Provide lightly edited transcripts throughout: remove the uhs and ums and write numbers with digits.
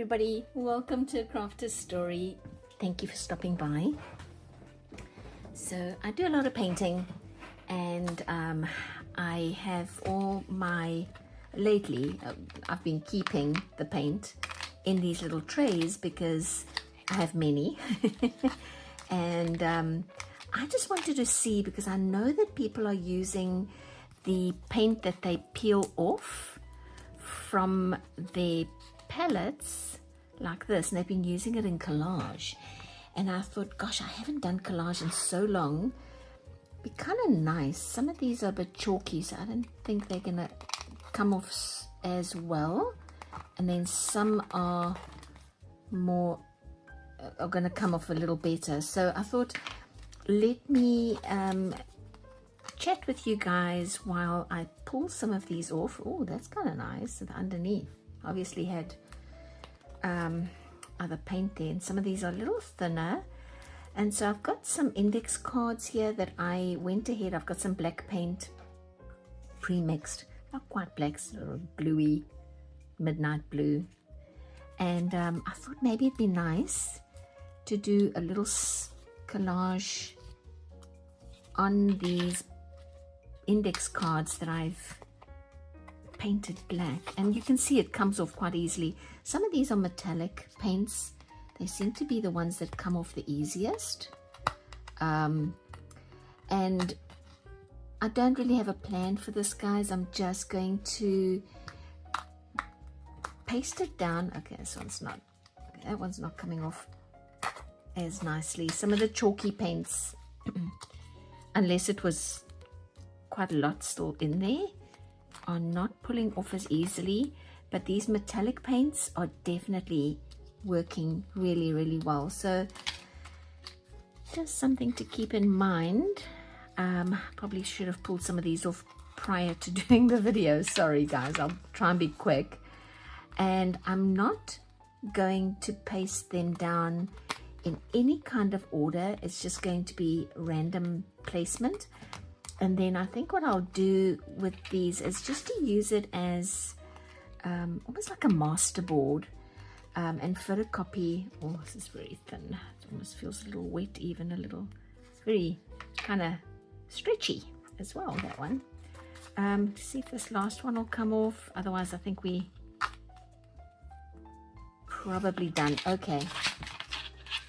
everybody, welcome to Crafter's Story. Thank you for stopping by. So I do a lot of painting, and I have all my, lately I've been keeping the paint in these little trays because I have many. And I just wanted to see, because I know that people are using the paint that they peel off from their palettes like this, and they've been using it in collage. And I thought, gosh, I haven't done collage in so long. Be kind of nice. Some of these are a bit chalky, so I don't think they're gonna come off as well. And then some are more are gonna come off a little better. So I thought, let me chat with you guys while I pull some of these off. Oh, that's kind of nice. So the underneath obviously had other paint there, and some of these are a little thinner. And so I've got some index cards here that I went ahead, I've got some black paint pre-mixed, not quite black, sort of bluey, midnight blue. And I thought maybe it'd be nice to do a little collage on these index cards that I've painted black, and you can see it comes off quite easily. Some of these are metallic paints. They seem to be the ones that come off the easiest. And I don't really have a plan for this, guys. I'm just going to paste it down. Okay, this one's not, okay, that one's not coming off as nicely. Some of the chalky paints, unless it was quite a lot still in there, are not pulling off as easily. But these metallic paints are definitely working really, really well. So just something to keep in mind. Probably should have pulled some of these off prior to doing the video. Sorry guys, I'll try and be quick. And I'm not going to paste them down in any kind of order. It's just going to be random placement. And then I think what I'll do with these is just to use it as almost like a master board, and photocopy. Oh, this is very thin. It almost feels a little wet, even a little. It's very kind of stretchy as well, that one. To see if this last one will come off. Otherwise, I think we probably done. Okay.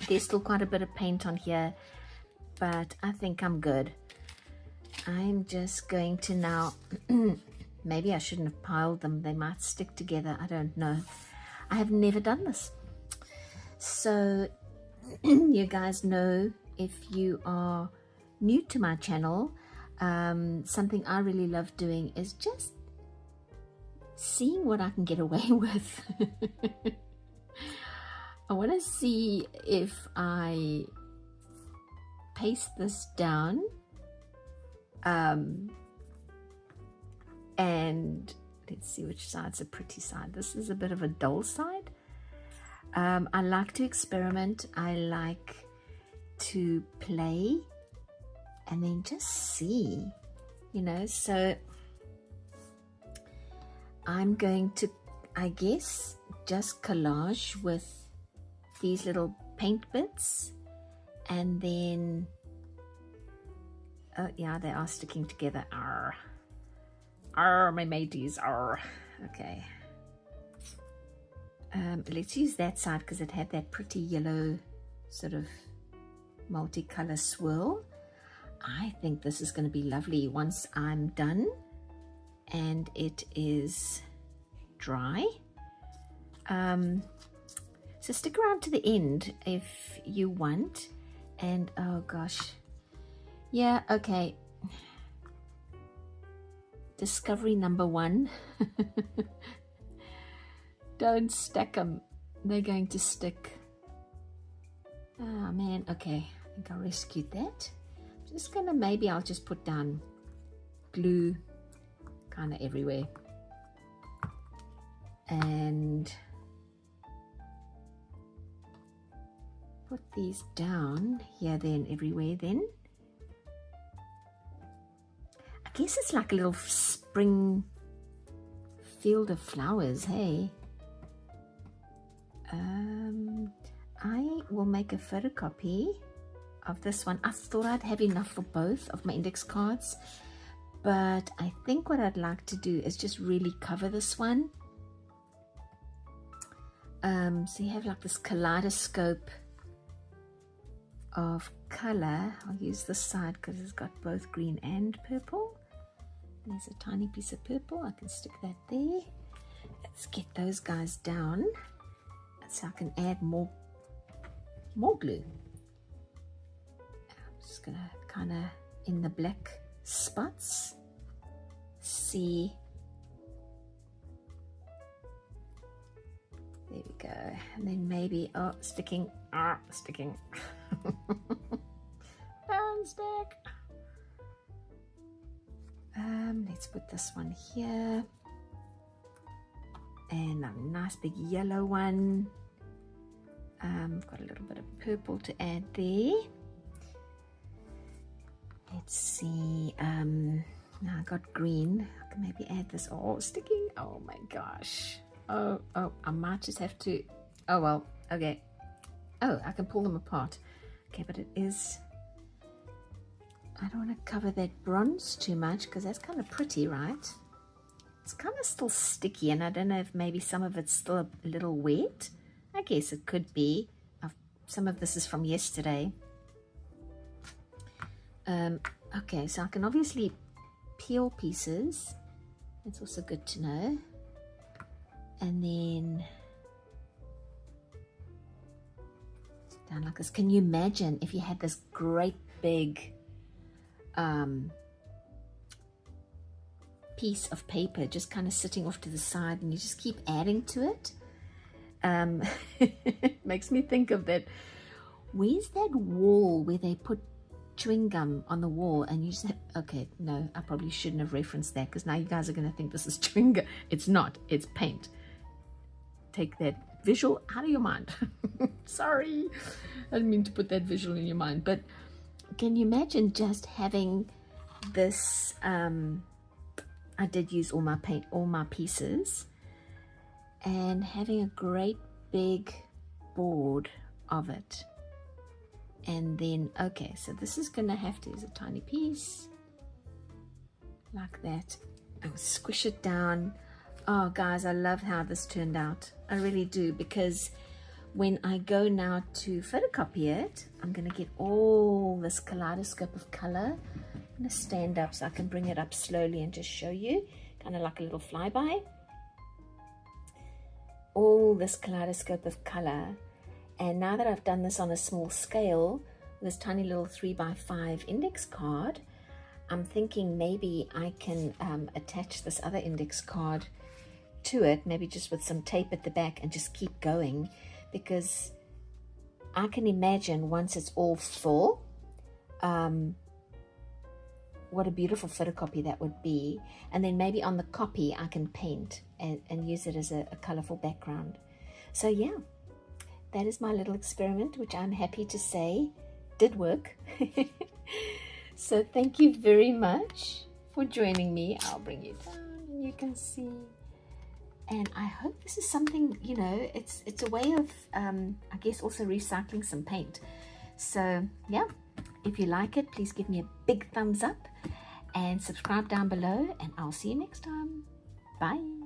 There's still quite a bit of paint on here, but I think I'm good. I'm just going to now, maybe I shouldn't have piled them. They might stick together. I don't know. I have never done this. So you guys know, if you are new to my channel, something I really love doing is just seeing what I can get away with. I want to see if I paste this down, and let's see which side's a pretty side. This is a bit of a dull side. I like to experiment. I like to play and then just see, you know. So I'm going to, I guess, just collage with these little paint bits, and then oh yeah, they are sticking together. My mateys are. Okay. Let's use that side because it had that pretty yellow sort of multicolor swirl. I think this is going to be lovely once I'm done and it is dry. So stick around to the end if you want. And oh gosh, yeah, okay. Discovery number one. Don't stack them. They're going to stick. Oh man, okay. I think I rescued that. I'm just gonna, maybe I'll just put down glue kind of everywhere. And put these down here, then everywhere then. I guess it's like a little spring field of flowers, hey? I will make a photocopy of this one. I thought I'd have enough for both of my index cards, but I think what I'd like to do is just really cover this one. So you have like this kaleidoscope of color. I'll use this side because it's got both green and purple. There's a tiny piece of purple. I can stick that there. Let's get those guys down so I can add more glue. I'm just gonna kind of in the black spots see. There we go. And then maybe, oh, sticking. Don't stick. Let's put this one here. And a nice big yellow one. Got a little bit of purple to add there. Let's see. Now I got green. I can maybe add this. Oh, sticking. Oh my gosh. Oh, I might just have to. Oh well. Okay. Oh, I can pull them apart. Okay, but it is. I don't want to cover that bronze too much because that's kind of pretty, right? It's kind of still sticky, and I don't know if maybe some of it's still a little wet. I guess it could be. Some of this is from yesterday. Okay, so I can obviously peel pieces. That's also good to know. And then down like this. Can you imagine if you had this great big piece of paper just kind of sitting off to the side, and you just keep adding to it? It makes me think of that. Where's that wall where they put chewing gum on the wall and you just have, okay, no, I probably shouldn't have referenced that because now you guys are going to think this is chewing gum. It's not, it's paint. Take that visual out of your mind. Sorry, I didn't mean to put that visual in your mind, but can you imagine just having this? I did use all my paint, all my pieces, and having a great big board of it. And then, okay, so this is gonna have to use a tiny piece like that and squish it down. Oh guys, I love how this turned out. I really do, because when I go now to photocopy it, I'm gonna get all this kaleidoscope of color. I'm gonna stand up so I can bring it up slowly and just show you, kind of like a little flyby. All this kaleidoscope of color. And now that I've done this on a small scale, this tiny little 3x5 index card, I'm thinking maybe I can attach this other index card to it, maybe just with some tape at the back, and just keep going, because I can imagine once it's all full, what a beautiful photocopy that would be. And then maybe on the copy I can paint and use it as a colorful background. So yeah, that is my little experiment, which I'm happy to say did work. So thank you very much for joining me. I'll bring you down and you can see. And I hope this is something, you know, it's a way of, I guess, also recycling some paint. So yeah, if you like it, please give me a big thumbs up and subscribe down below, and I'll see you next time. Bye.